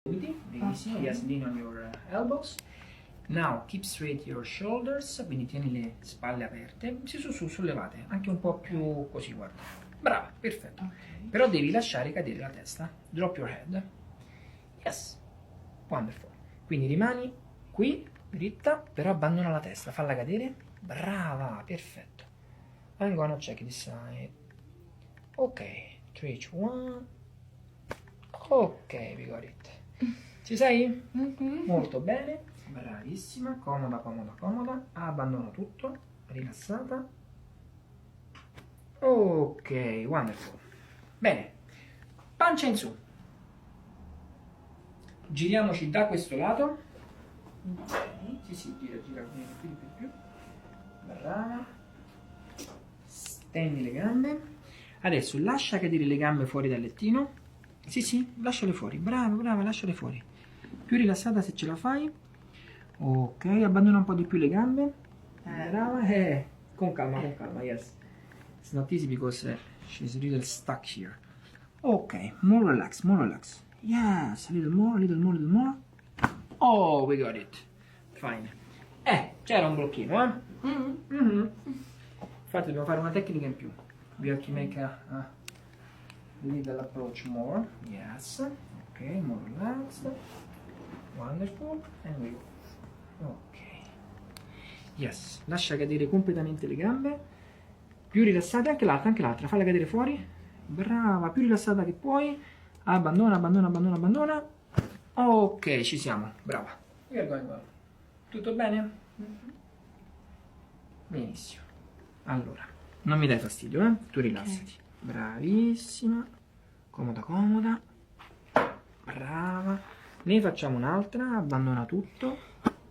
benissimo, yes, lean on your elbows. Now keep straight your shoulders, quindi tieni le spalle aperte, su, sollevate, anche un po' più così, guarda. Brava, perfetto. Okay. Però devi lasciare cadere la testa. Drop your head. Yes, wonderful. Quindi rimani qui, dritta, però abbandona la testa, falla cadere. Brava, perfetto. I'm gonna check this side. Ok, 3, 2, 1. Ok, we got it. Ci sei? Molto bene, bravissima, comoda, comoda, comoda. Abbandono tutto, rilassata. Ok, wonderful. Bene, pancia in su. Giriamoci da questo lato. Ok. Sì, gira più. Brava. Stendi le gambe. Adesso lascia cadere le gambe fuori dal lettino. Sì, lasciale fuori. Brava, lasciale fuori. Più rilassata se ce la fai. Ok, abbandona un po' di più le gambe. Brava. Con calma, yes. It's not easy because she's a little stuck here. Ok, more relax. Yes, a little more. Oh, we got it. Fine. C'era un blocchino, eh? Infatti dobbiamo fare una tecnica in più. We have to make a little approach more. Yes. Ok, more relaxed. Wonderful. And we go. Ok. Yes. Lascia cadere completamente le gambe. Più rilassate, anche l'altra. Falla cadere fuori. Brava, più rilassata che puoi. Abbandona. Ok, ci siamo. Brava. We are going well. Tutto bene? Benissimo. Allora, non mi dai fastidio, eh? Tu rilassati. Bravissima. Comoda. Brava. Ne facciamo un'altra. Abbandona tutto.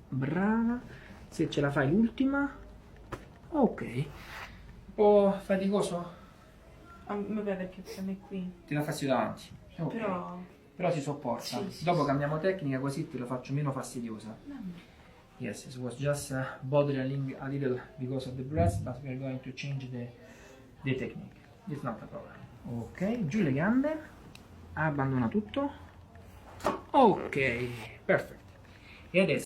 Brava. Se ce la fai l'ultima. Ok. Un po' faticoso? Mi vede più bene qui. Ti dà fastidio davanti. Ok. Però si sopporta. Sì. Dopo cambiamo tecnica così te lo faccio meno fastidiosa. Yes, it was just bothering a little because of the breath, but we are going to change the technique. It's not a problem. Ok, giù le gambe, abbandona tutto. Ok, perfetto. E adesso